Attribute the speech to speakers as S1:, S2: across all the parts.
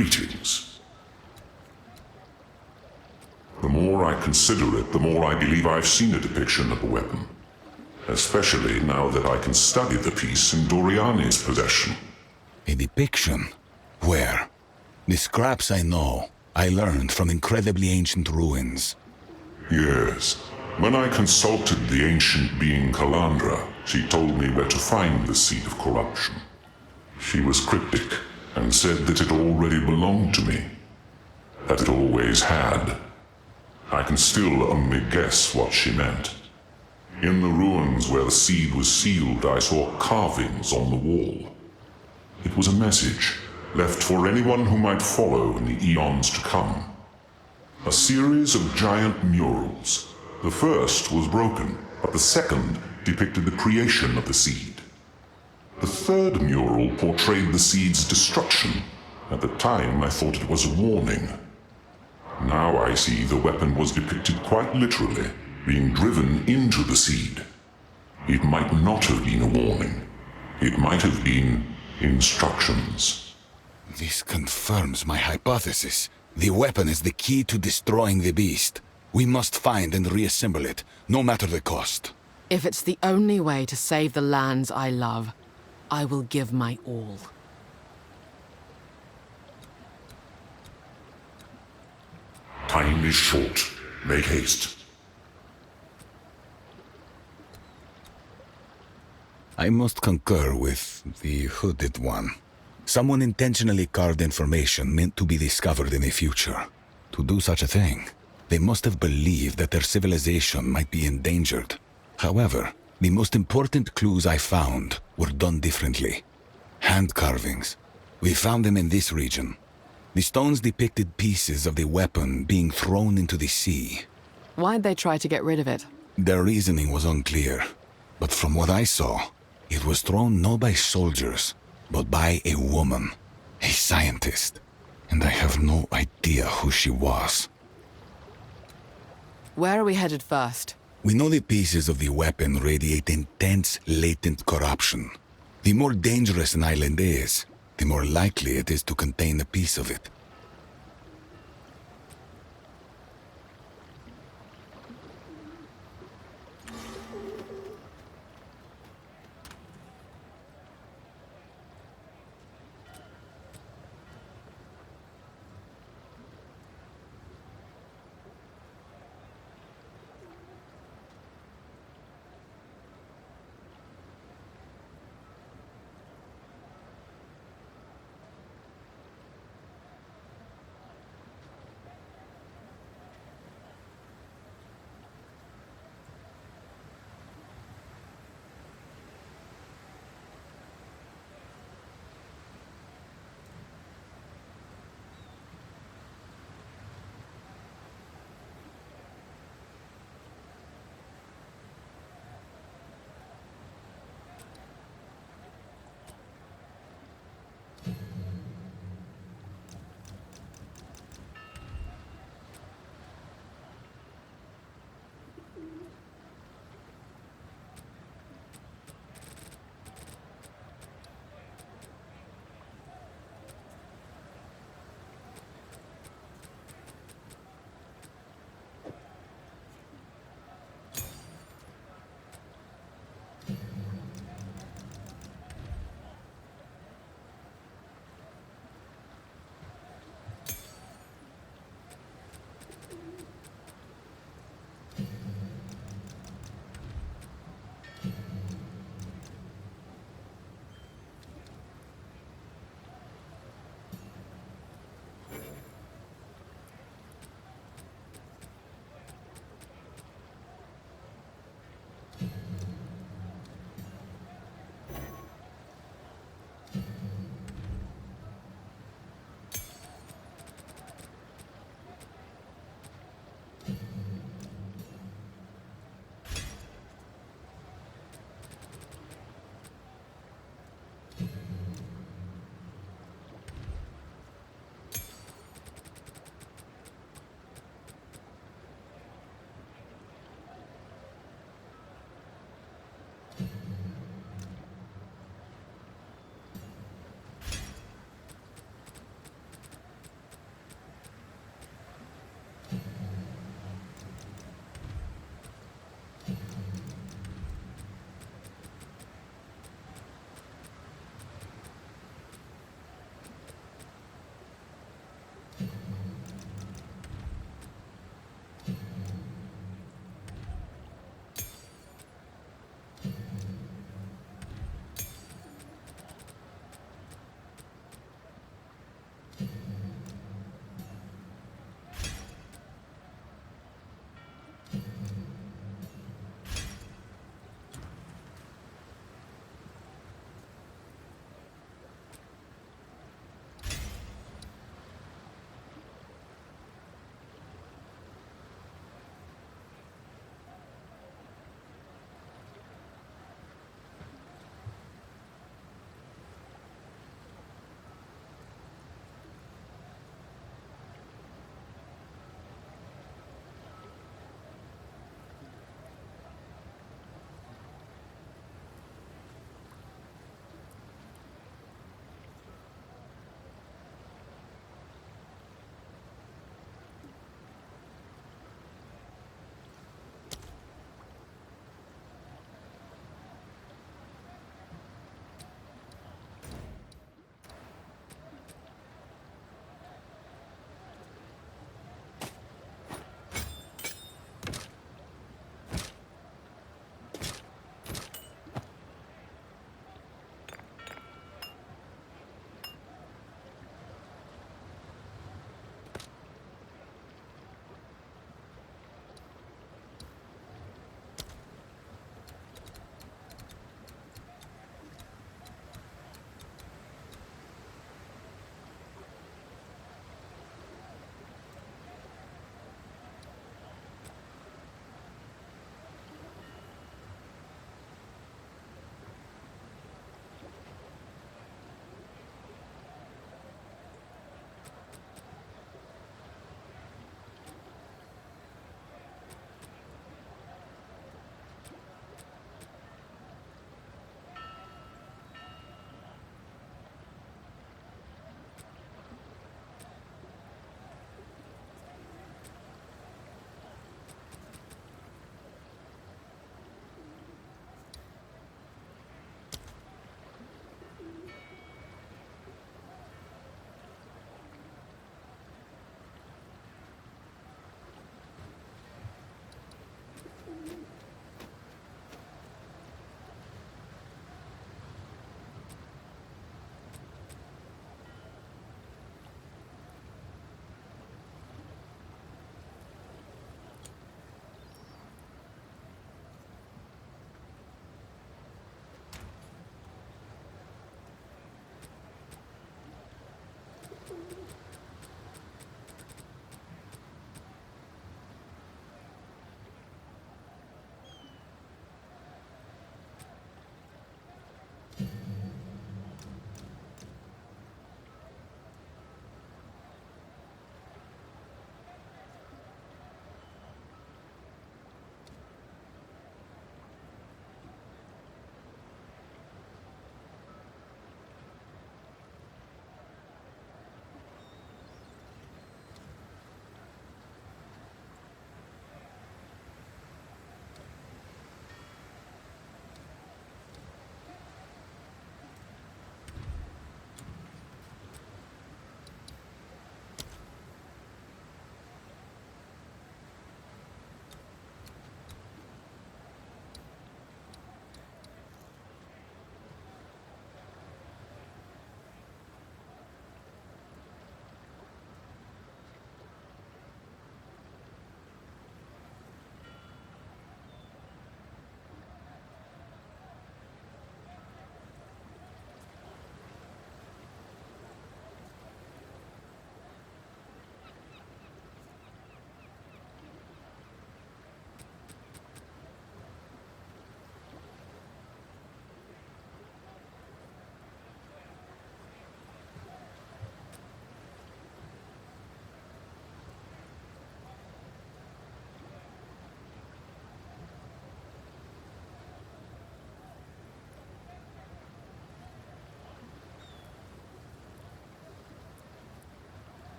S1: Greetings. The more I consider it, the more I believe I've seen a depiction of the weapon. Especially now that I can study the piece in Doriani's possession.
S2: A depiction? Where? The scraps I know, I learned from incredibly ancient ruins.
S1: Yes. When I consulted the ancient being Calandra, she told me where to find the seed of corruption. She was cryptic, and said that it already belonged to me. That it always had. I can still only guess what she meant. In the ruins where the seed was sealed, I saw carvings on the wall. It was a message, left for anyone who might follow in the eons to come. A series of giant murals. The first was broken, but the second depicted the creation of the seed. The third mural portrayed the seed's destruction. At the time, I thought it was a warning. Now I see the weapon was depicted quite literally, being driven into the seed. It might not have been a warning. It might have been instructions.
S2: This confirms my hypothesis. The weapon is the key to destroying the beast. We must find and reassemble it, no matter the cost.
S3: If it's the only way to save the lands I love, I will give my all.
S1: Time is short. Make haste.
S2: I must concur with the hooded one. Someone intentionally carved information meant to be discovered in the future. To do such a thing, they must have believed that their civilization might be endangered. However, the most important clues I found were done differently. Hand carvings. We found them in this region. The stones depicted pieces of the weapon being thrown into the sea.
S3: Why'd they try to get rid of it?
S2: Their reasoning was unclear, but from what I saw, it was thrown not by soldiers, but by a woman, a scientist, and I have no idea who she was.
S3: Where are we headed first?
S2: We know the pieces of the weapon radiate intense, latent corruption. The more dangerous an island is, the more likely it is to contain a piece of it.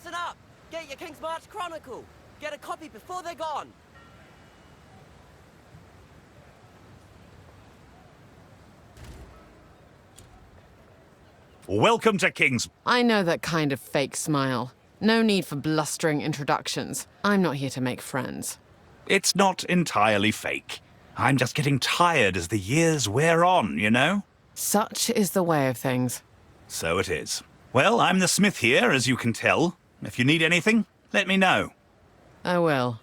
S4: Listen up! Get your King's March Chronicle! Get a copy before they're gone!
S5: Welcome to King's...
S3: I know that kind of fake smile. No need for blustering introductions. I'm not here to make friends.
S5: It's not entirely fake. I'm just getting tired as the years wear on, you know?
S3: Such is the way of things.
S5: So it is. Well, I'm the smith here, as you can tell. If you need anything, let me know.
S3: I will.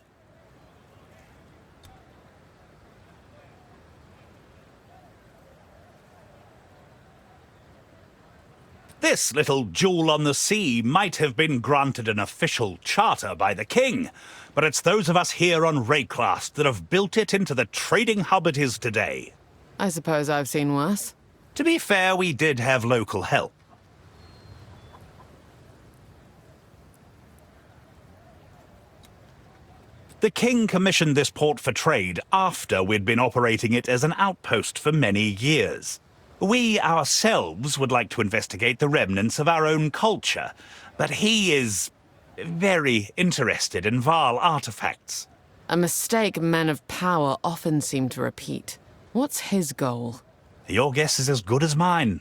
S5: This little jewel on the sea might have been granted an official charter by the king, but it's those of us here on Rayclast that have built it into the trading hub it is today.
S3: I suppose I've seen worse.
S5: To be fair, we did have local help. The king commissioned this port for trade after we'd been operating it as an outpost for many years. We ourselves would like to investigate the remnants of our own culture, but he is very interested in Vaal artifacts.
S3: A mistake men of power often seem to repeat. What's his goal?
S5: Your guess is as good as mine.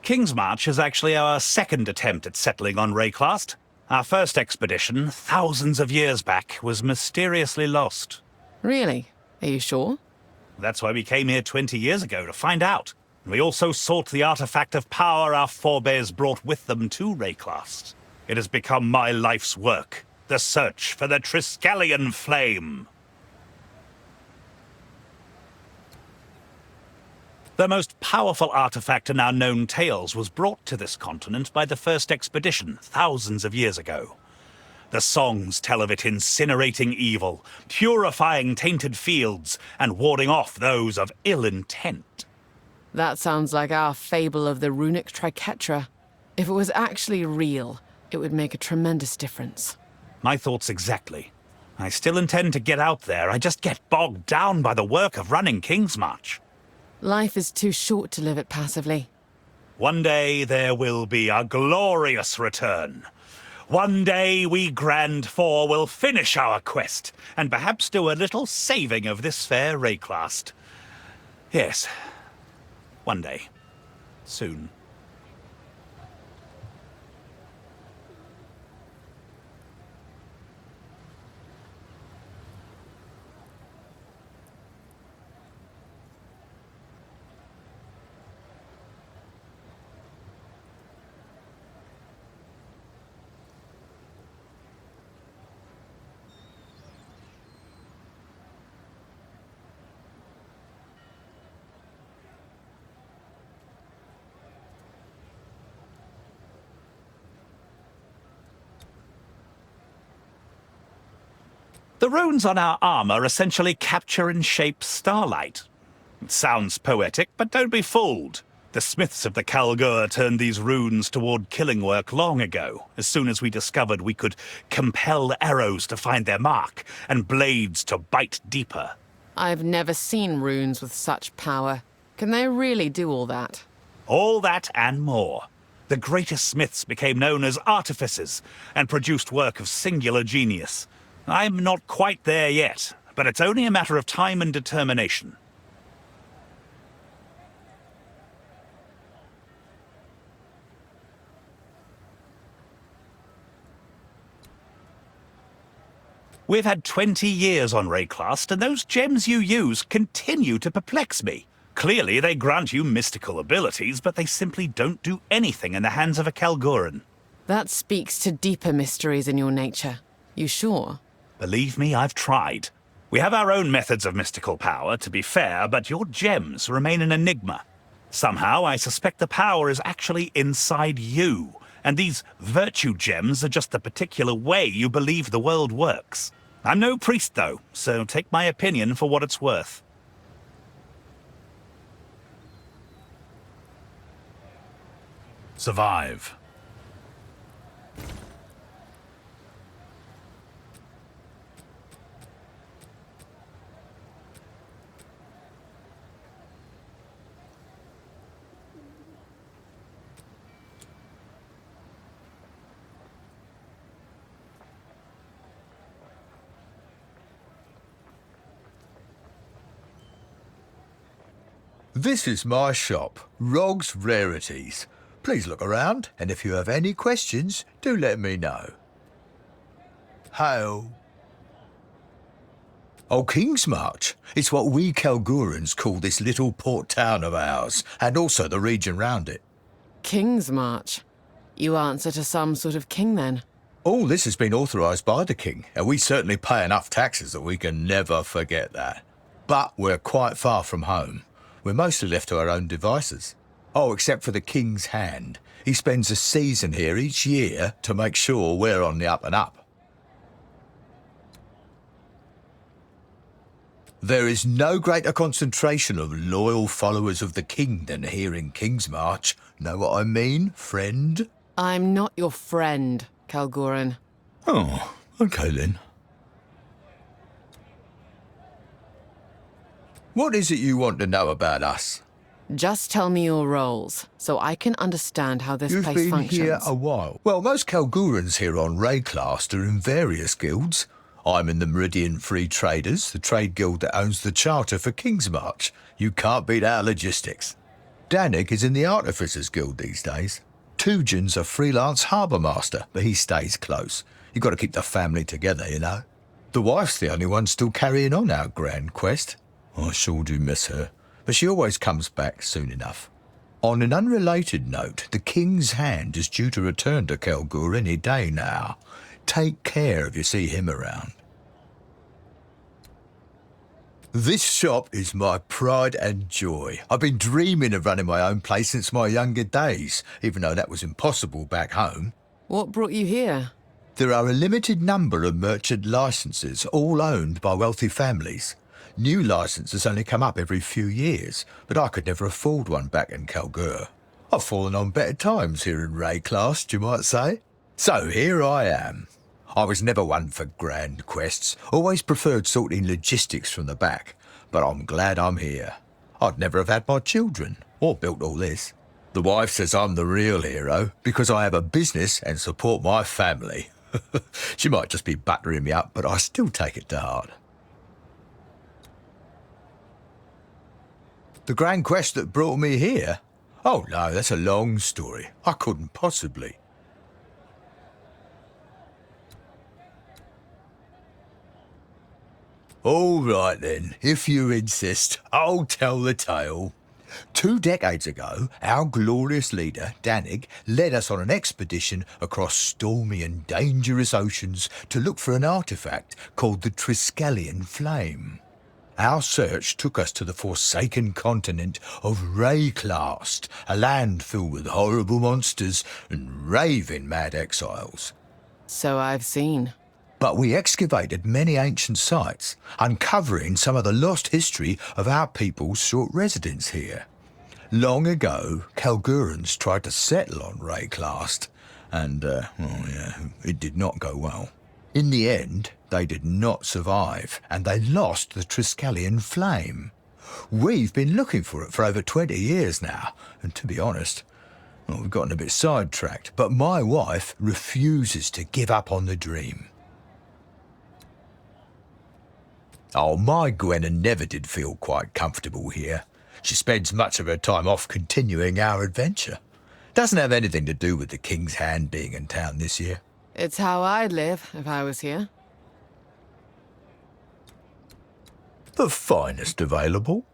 S5: King's March is actually our second attempt at settling on Rayclast. Our first expedition, thousands of years back, was mysteriously lost.
S3: Really? Are you sure?
S5: That's why we came here 20 years ago, to find out. We also sought the artifact of power our forebears brought with them to Rayclast. It has become my life's work, the search for the Triskelion flame. The most powerful artifact in our known tales was brought to this continent by the first expedition thousands of years ago. The songs tell of it incinerating evil, purifying tainted fields, and warding off those of ill intent.
S3: That sounds like our fable of the runic triquetra. If it was actually real, it would make a tremendous difference.
S5: My thoughts exactly. I still intend to get out there, I just get bogged down by the work of running King's March.
S3: Life is too short to live it passively.
S5: One day there will be a glorious return. One day we Grand Four will finish our quest, and perhaps do a little saving of this fair Rayclast. Yes, one day. Soon. The runes on our armor essentially capture and shape starlight. It sounds poetic, but don't be fooled. The smiths of the Kalgur turned these runes toward killing work long ago, as soon as we discovered we could compel arrows to find their mark, and blades to bite deeper.
S3: I've never seen runes with such power. Can they really do all that?
S5: All that and more. The greatest smiths became known as artificers, and produced work of singular genius. I'm not quite there yet, but it's only a matter of time and determination. We've had 20 years on Rayclast, and those gems you use continue to perplex me. Clearly, they grant you mystical abilities, but they simply don't do anything in the hands of a Kalguran.
S3: That speaks to deeper mysteries in your nature. You sure?
S5: Believe me, I've tried. We have our own methods of mystical power, to be fair, but your gems remain an enigma. Somehow, I suspect the power is actually inside you, and these virtue gems are just the particular way you believe the world works. I'm no priest, though, so take my opinion for what it's worth. Survive.
S6: This is my shop, Rog's Rarities. Please look around, and if you have any questions, do let me know. Hail. Oh, King's March. It's what we Kalgurans call this little port town of ours, and also the region round it.
S3: King's March. You answer to some sort of king, then?
S6: All this has been authorised by the king, and we certainly pay enough taxes that we can never forget that. But we're quite far from home. We're mostly left to our own devices. Oh, except for the King's Hand. He spends a season here each year to make sure we're on the up and up. There is no greater concentration of loyal followers of the king than here in King's March. Know what I mean, friend?
S3: I'm not your friend, Kalguran.
S6: Oh, okay then. What is it you want to know about us?
S3: Just tell me your roles, so I can understand how this
S6: You've
S3: place
S6: been
S3: functions.
S6: here a while. Well, most Kalgurans here on Rayclast are in various guilds. I'm in the Meridian Free Traders, the trade guild that owns the charter for King's March. You can't beat our logistics. Danik is in the Artificers Guild these days. Tujan's a freelance harbour master, but he stays close. You've got to keep the family together, you know. The wife's the only one still carrying on our grand quest. I sure do miss her, but she always comes back soon enough. On an unrelated note, the King's Hand is due to return to Kalgur any day now. Take care if you see him around. This shop is my pride and joy. I've been dreaming of running my own place since my younger days, even though that was impossible back home.
S3: What brought you here?
S6: There are a limited number of merchant licenses, all owned by wealthy families. New licenses only come up every few years, but I could never afford one back in Kalgur. I've fallen on better times here in Rayclast, you might say. So here I am. I was never one for grand quests, always preferred sorting logistics from the back, but I'm glad I'm here. I'd never have had my children, or built all this. The wife says I'm the real hero, because I have a business and support my family. She might just be buttering me up, but I still take it to heart. The grand quest that brought me here? Oh no, that's a long story. I couldn't possibly. All right then, if you insist, I'll tell the tale. 2 decades ago, our glorious leader, Danig, led us on an expedition across stormy and dangerous oceans to look for an artifact called the Triskelion Flame. Our search took us to the forsaken continent of Rayclast, a land filled with horrible monsters and raving mad exiles.
S3: So I've seen.
S6: But we excavated many ancient sites, uncovering some of the lost history of our people's short residence here. Long ago, Kalgurans tried to settle on Rayclast, and, it did not go well. In the end, they did not survive, and they lost the Triskelion Flame. We've been looking for it for over 20 years now, and to be honest, we've gotten a bit sidetracked, but my wife refuses to give up on the dream. Oh, my Gwenna never did feel quite comfortable here. She spends much of her time off continuing our adventure. Doesn't have anything to do with the King's Hand being in town this year.
S3: It's how I'd live if I was here.
S6: The finest available.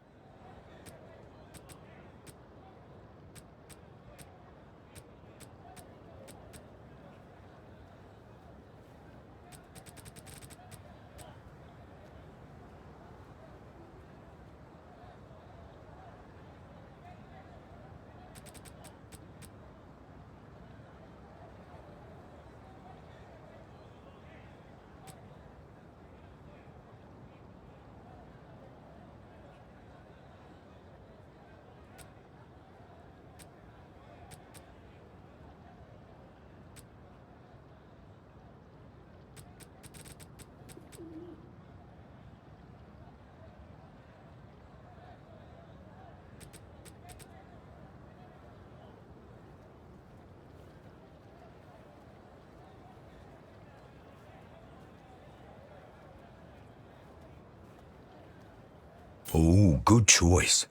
S6: Oh, good choice.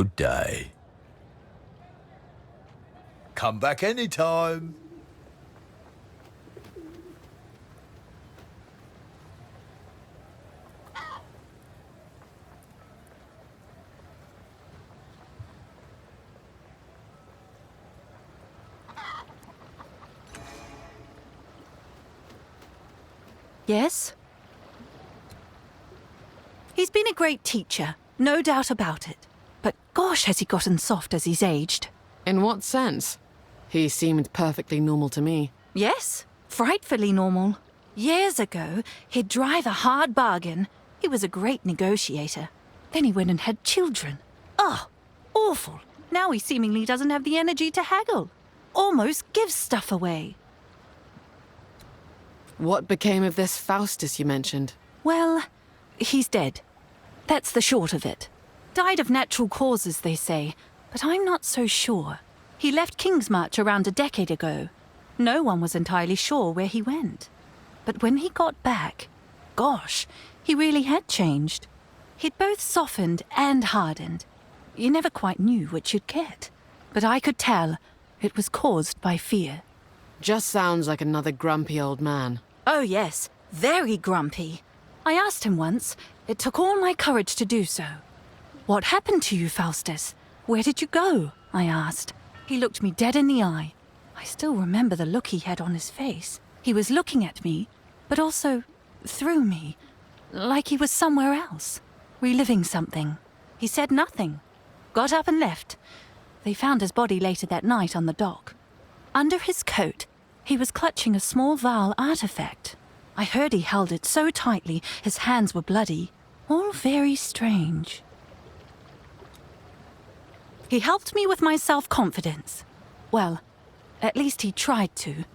S6: Good day. Come back anytime.
S7: Yes? He's been a great teacher, no doubt about it. But gosh, has he gotten soft as he's aged.
S3: In what sense? He seemed perfectly normal to me.
S7: Yes, frightfully normal. Years ago, he'd drive a hard bargain. He was a great negotiator. Then he went and had children. Oh, awful. Now he seemingly doesn't have the energy to haggle. Almost gives stuff away.
S3: What became of this Faustus you mentioned?
S7: Well, he's dead. That's the short of it. Died of natural causes, they say, but I'm not so sure. He left Kingsmarch around a decade ago. No one was entirely sure where he went. But when he got back, gosh, he really had changed. He'd both softened and hardened. You never quite knew which you'd get. But I could tell it was caused by fear.
S3: Just sounds like another grumpy old man.
S7: Oh yes, very grumpy. I asked him once. It took all my courage to do so. What happened to you, Faustus? Where did you go? I asked. He looked me dead in the eye. I still remember the look he had on his face. He was looking at me, but also through me, like he was somewhere else, reliving something. He said nothing. Got up and left. They found his body later that night on the dock. Under his coat, he was clutching a small Vaal artifact. I heard he held it so tightly his hands were bloody. All very strange. He helped me with my self-confidence. Well, at least he tried to.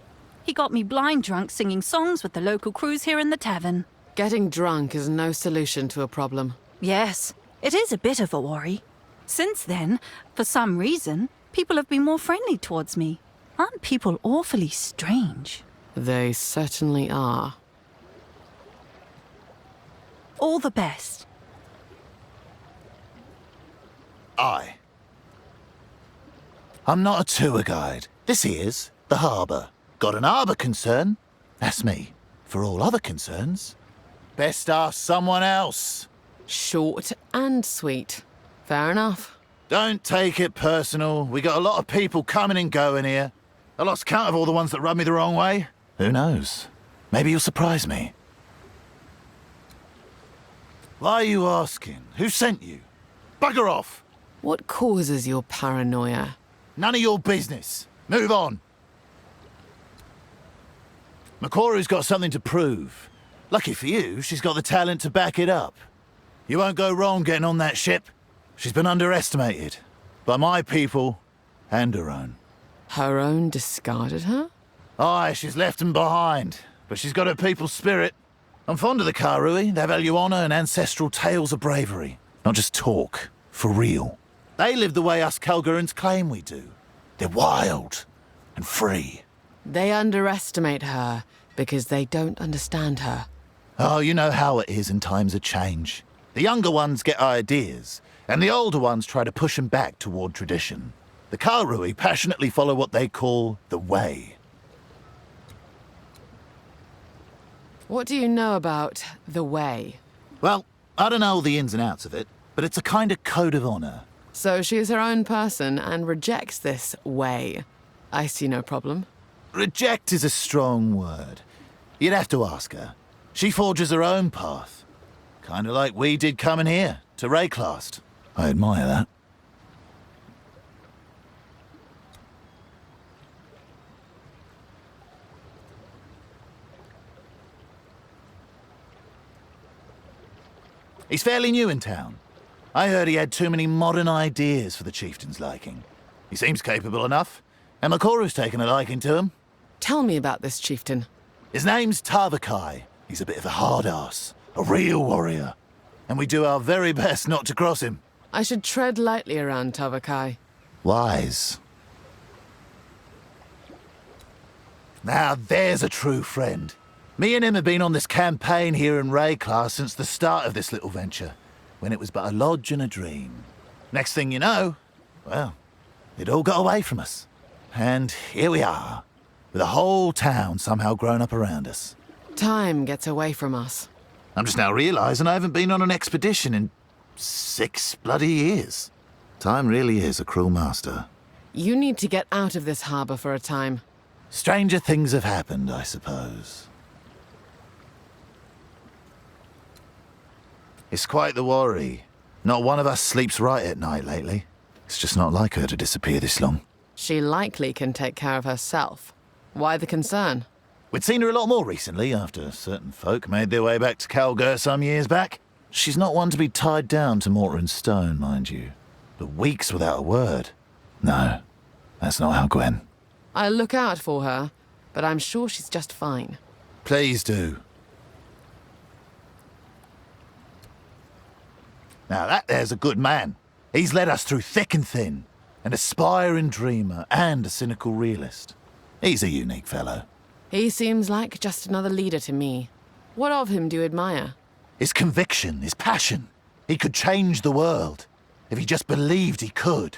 S7: He got me blind drunk singing songs with the local crews here in the tavern.
S3: Getting drunk is no solution to a problem.
S7: Yes, it is a bit of a worry. Since then, for some reason, people have been more friendly towards me. Aren't people awfully strange?
S3: They certainly are.
S7: All the best.
S8: I'm not a tour guide. This here's the harbour. Got an harbour concern? That's me. For all other concerns, best ask someone else.
S3: Short and sweet. Fair enough.
S8: Don't take it personal. We got a lot of people coming and going here. I lost count of all the ones that rubbed me the wrong way. Who knows? Maybe you'll surprise me. Why are you asking? Who sent you? Bugger off!
S3: What causes your paranoia?
S8: None of your business. Move on. Makoru's got something to prove. Lucky for you, she's got the talent to back it up. You won't go wrong getting on that ship. She's been underestimated. By my people and her own.
S3: Her own discarded her?
S8: Aye, she's left them behind. But she's got her people's spirit. I'm fond of the Karui. They value honour and ancestral tales of bravery. Not just talk. For real. They live the way us Kalgurans claim we do. They're wild and free.
S3: They underestimate her because they don't understand her.
S8: Oh, you know how it is in times of change. The younger ones get ideas, and the older ones try to push them back toward tradition. The Karui passionately follow what they call the Way.
S3: What do you know about the Way?
S8: Well, I don't know all the ins and outs of it, but it's a kind of code of honour.
S3: So she is her own person and rejects this Way. I see no problem.
S8: Reject is a strong word. You'd have to ask her. She forges her own path. Kind of like we did coming here, to Rayclast. I admire that. He's fairly new in town. I heard he had too many modern ideas for the chieftain's liking. He seems capable enough, and Makoru's taken a liking to him.
S3: Tell me about this chieftain.
S8: His name's Tavakai. He's a bit of a hard-ass, a real warrior. And we do our very best not to cross him.
S3: I should tread lightly around Tavakai.
S8: Wise. Now there's a true friend. Me and him have been on this campaign here in Rayclast since the start of this little venture, when it was but a lodge and a dream. Next thing you know, well, it all got away from us. And here we are, with a whole town somehow grown up around us.
S3: Time gets away from us.
S8: I'm just now realising I haven't been on an expedition in 6 bloody years. Time really is a cruel master.
S3: You need to get out of this harbor for a time.
S8: Stranger things have happened, I suppose. It's quite the worry. Not one of us sleeps right at night lately. It's just not like her to disappear this long.
S3: She likely can take care of herself. Why the concern?
S8: We'd seen her a lot more recently after certain folk made their way back to Calgur some years back. She's not one to be tied down to mortar and stone, mind you. But weeks without a word. No, that's not how Gwen.
S3: I look out for her, but I'm sure she's just fine.
S8: Please do. Now that there's a good man. He's led us through thick and thin. An aspiring dreamer and a cynical realist. He's a unique fellow.
S3: He seems like just another leader to me. What of him do you admire?
S8: His conviction, his passion. He could change the world. If he just believed he could.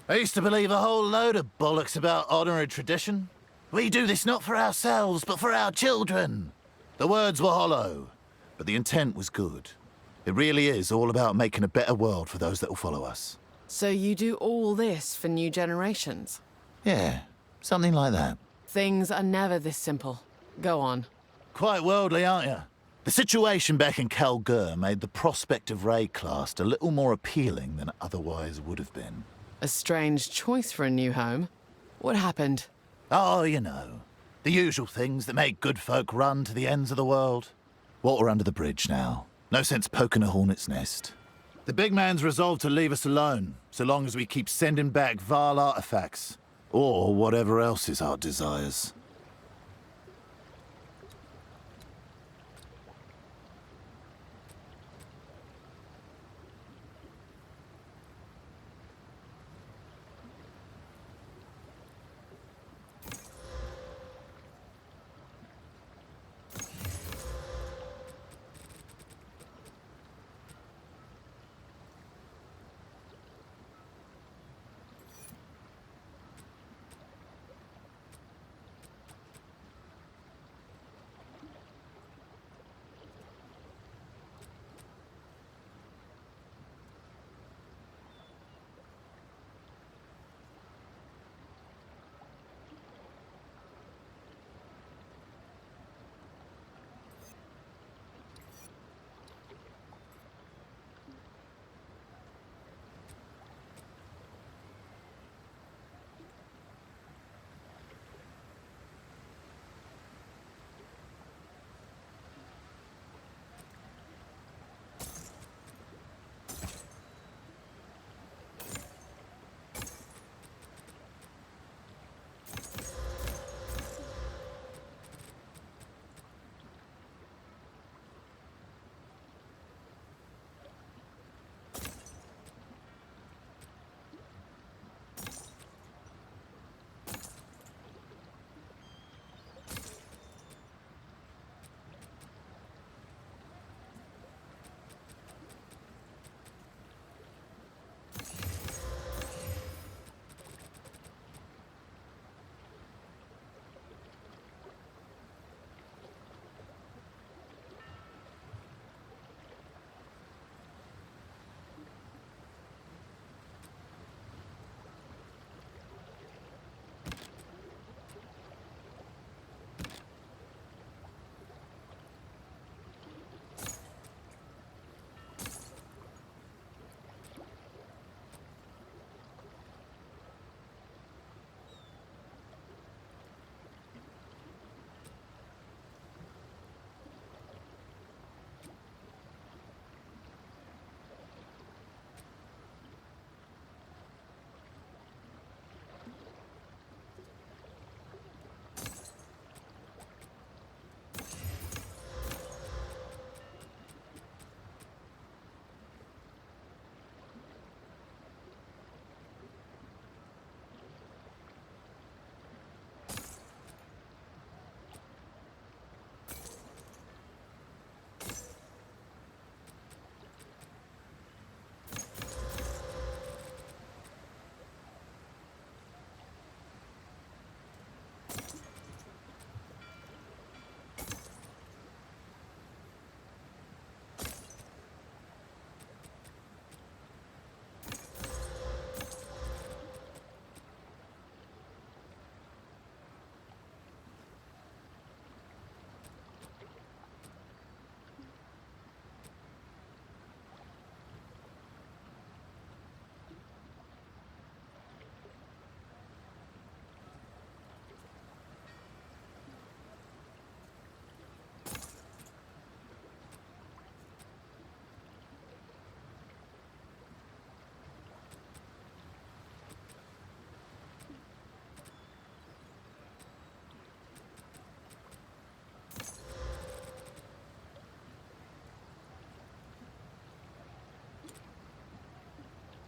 S8: I used to believe a whole load of bollocks about honour and tradition. We do this not for ourselves, but for our children. The words were hollow, but the intent was good. It really is all about making a better world for those that will follow us.
S3: So you do all this for new generations?
S8: Yeah, something like that.
S3: Things are never this simple. Go on.
S8: Quite worldly, aren't you? The situation back in Calgur made the prospect of Rayclast a little more appealing than it otherwise would have been.
S3: A strange choice for a new home. What happened?
S8: Oh, you know. The usual things that make good folk run to the ends of the world. Water under the bridge now. No sense poking a hornet's nest. The big man's resolved to leave us alone, so long as we keep sending back vile artifacts. Or whatever else his heart desires.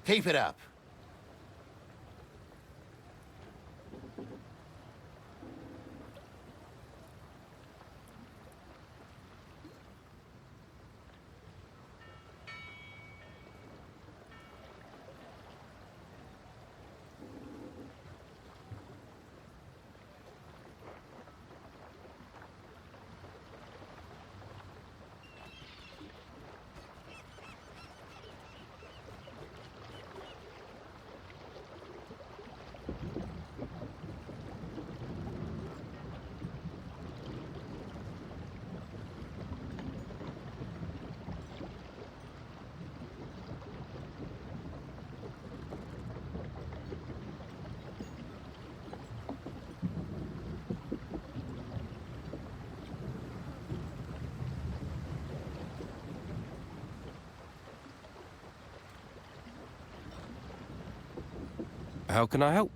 S8: Keep it up.
S9: How can I help?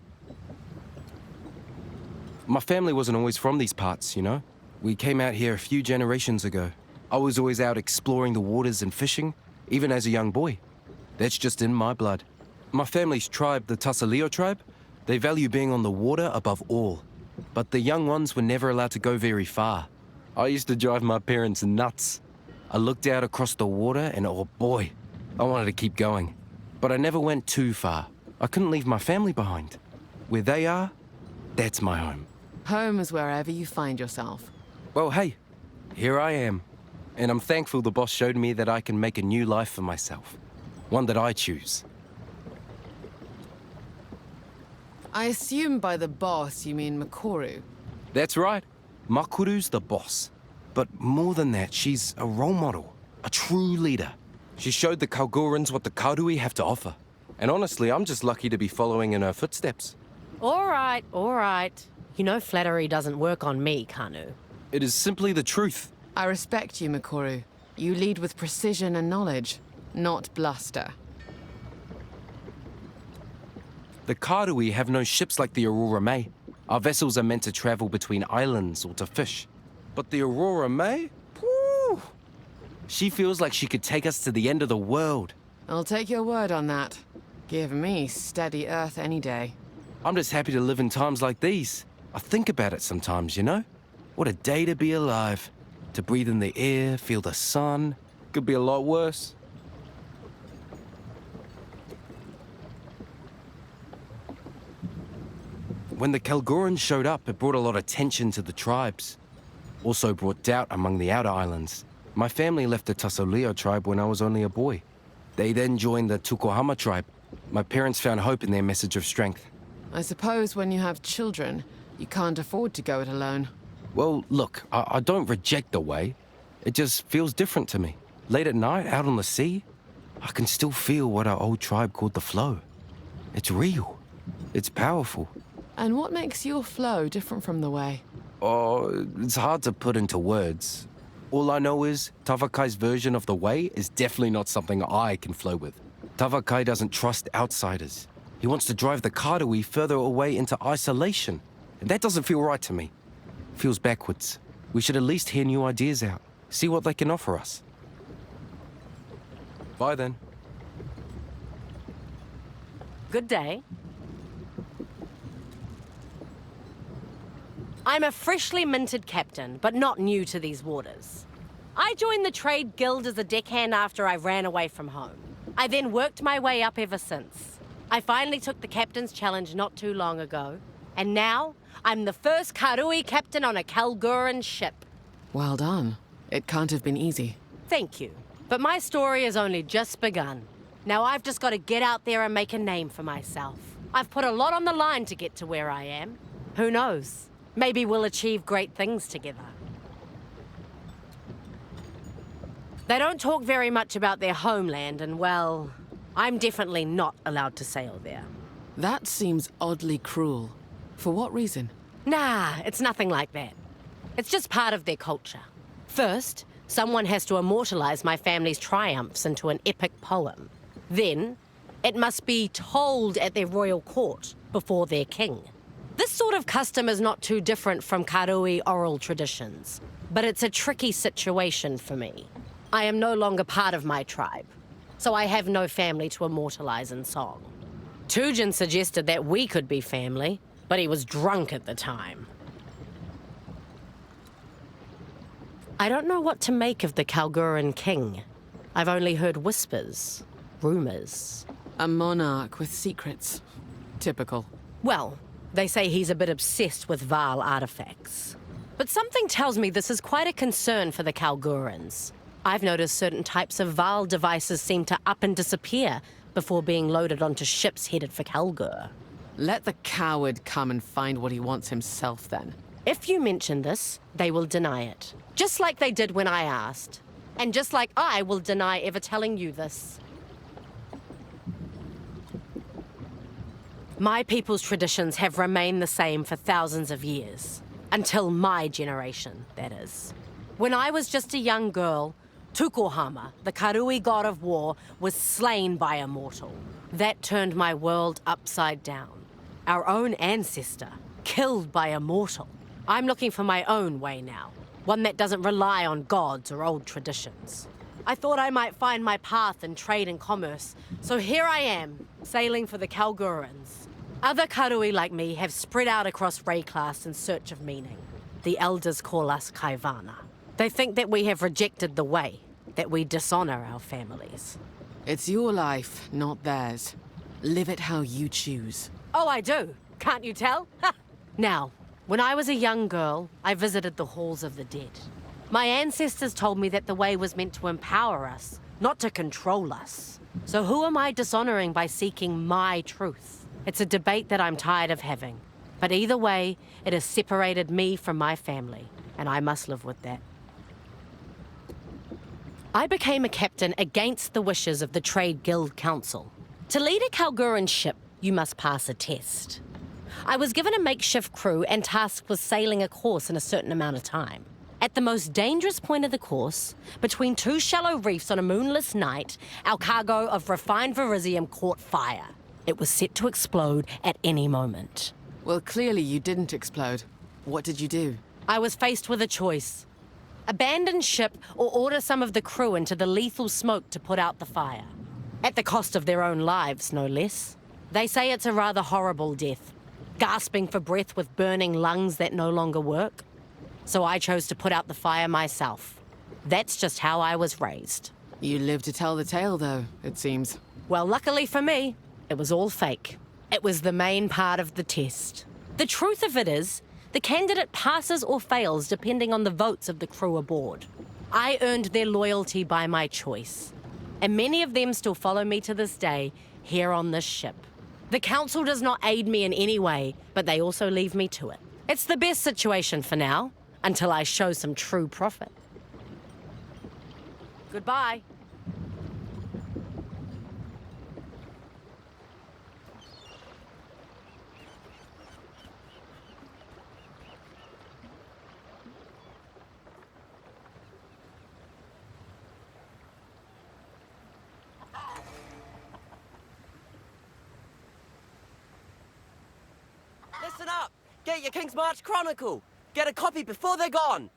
S9: My family wasn't always from these parts, you know? We came out here a few generations ago. I was always out exploring the waters and fishing, even as a young boy. That's just in my blood. My family's tribe, the Tasaleo tribe, they value being on the water above all. But the young ones were never allowed to go very far. I used to drive my parents nuts. I looked out across the water and oh boy, I wanted to keep going. But I never went too far. I couldn't leave my family behind. Where they are, that's my home.
S3: Home is wherever you find yourself.
S9: Well, hey, here I am. And I'm thankful the boss showed me that I can make a new life for myself. One that I choose.
S3: I assume by the boss you mean Makoru.
S9: That's right. Makuru's the boss. But more than that, she's a role model. A true leader. She showed the Kalgorans what the Karui have to offer. And honestly, I'm just lucky to be following in her footsteps.
S10: All right, all right. You know flattery doesn't work on me, Kanu.
S9: It is simply the truth.
S3: I respect you, Makoru. You lead with precision and knowledge, not bluster.
S9: The Karui have no ships like the Aurora May. Our vessels are meant to travel between islands or to fish. But the Aurora May? Woo! She feels like she could take us to the end of the world.
S3: I'll take your word on that. Give me steady Earth any day.
S9: I'm just happy to live in times like these. I think about it sometimes, you know? What a day to be alive. To breathe in the air, feel the sun. Could be a lot worse. When the Kalgorans showed up, it brought a lot of tension to the tribes. Also brought doubt among the outer islands. My family left the Tasoleo tribe when I was only a boy. They then joined the Tukohama tribe. My parents found hope in their message of strength.
S3: I suppose when you have children, you can't afford to go it alone.
S9: Well, look, I don't reject the way. It just feels different to me. Late at night, out on the sea, I can still feel what our old tribe called the flow. It's real. It's powerful.
S3: And what makes your flow different from the way?
S9: Oh, it's hard to put into words. All I know is Tavakai's version of the way is definitely not something I can flow with. Tavakai doesn't trust outsiders. He wants to drive the Karui further away into isolation. And that doesn't feel right to me. Feels backwards. We should at least hear new ideas out. See what they can offer us. Bye then.
S10: Good day. I'm a freshly minted captain, but not new to these waters. I joined the trade guild as a deckhand after I ran away from home. I then worked my way up ever since. I finally took the captain's challenge not too long ago, and now I'm the first Karui captain on a Kalgoran ship.
S3: Well done. It can't have been easy.
S10: Thank you. But my story has only just begun. Now I've just got to get out there and make a name for myself. I've put a lot on the line to get to where I am. Who knows? Maybe we'll achieve great things together. They don't talk very much about their homeland, and well, I'm definitely not allowed to sail there.
S3: That seems oddly cruel. For what reason?
S10: Nah, it's nothing like that. It's just part of their culture. First, someone has to immortalize my family's triumphs into an epic poem. Then, it must be told at their royal court before their king. This sort of custom is not too different from Karui oral traditions, but it's a tricky situation for me. I am no longer part of my tribe. so I have no family to immortalize in song. Tujin suggested that we could be family, but he was drunk at the time. I don't know what to make of the Kalguran king. I've only heard whispers, rumors.
S3: A monarch with secrets. Typical.
S10: Well, they say he's a bit obsessed with Vaal artifacts. But something tells me this is quite a concern for the Kalgurans. I've noticed certain types of Vaal devices seem to up and disappear before being loaded onto ships headed for Kalgur.
S3: Let the coward come and find what he wants himself, then.
S10: If you mention this, they will deny it. Just like they did when I asked. And just like I will deny ever telling you this. My people's traditions have remained the same for thousands of years. Until my generation, that is. When I was just a young girl, Tukohama, the Karui god of war, was slain by a mortal. That turned my world upside down. Our own ancestor, killed by a mortal. I'm looking for my own way now. One that doesn't rely on gods or old traditions. I thought I might find my path in trade and commerce, so here I am, sailing for the Kalgurans. Other Karui like me have spread out across Rayclass in search of meaning. The elders call us Kaivana. They think that we have rejected the way, that we dishonor our families.
S3: It's your life, not theirs. Live it how you choose.
S10: Oh, I do. Can't you tell? Now, when I was a young girl, I visited the halls of the dead. My ancestors told me that the way was meant to empower us, not to control us. So who am I dishonoring by seeking my truth? It's a debate that I'm tired of having. But either way, it has separated me from my family, and I must live with that. I became a captain against the wishes of the Trade Guild Council. To lead a Kalguran ship, you must pass a test. I was given a makeshift crew and tasked with sailing a course in a certain amount of time. At the most dangerous point of the course, between two shallow reefs on a moonless night, our cargo of refined verisium caught fire. It was set to explode at any moment.
S3: Well, clearly you didn't explode. What did you do?
S10: I was faced with a choice. Abandon ship or order some of the crew into the lethal smoke to put out the fire. At the cost of their own lives, no less. They say it's a rather horrible death. Gasping for breath with burning lungs that no longer work. So I chose to put out the fire myself. That's just how I was raised.
S3: You live to tell the tale, though, it seems.
S10: Well, luckily for me, it was all fake. It was the main part of the test. The truth of it is, the candidate passes or fails depending on the votes of the crew aboard. I earned their loyalty by my choice. And many of them still follow me to this day, here on this ship. The council does not aid me in any way, but they also leave me to it. It's the best situation for now, until I show some true profit. Goodbye.
S4: Listen up! Get your King's March Chronicle! Get a copy before they're gone!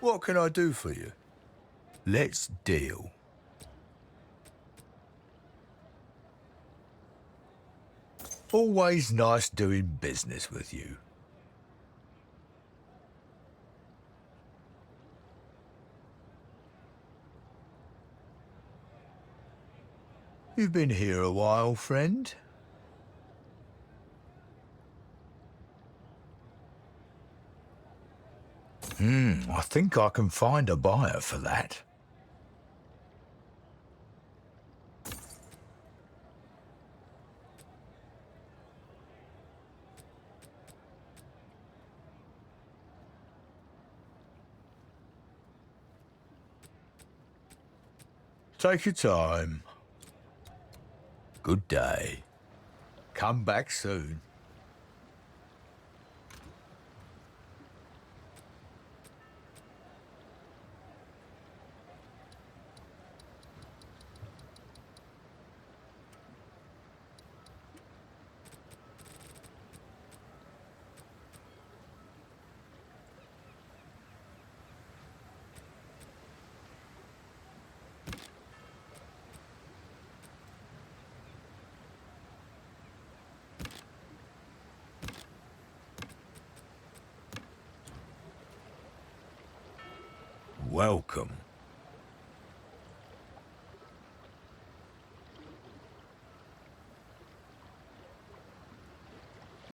S6: What can I do for you? Let's deal. Always nice doing business with you. You've been here a while, friend. I think I can find a buyer for that. Take your time. Good day. Come back soon. Welcome.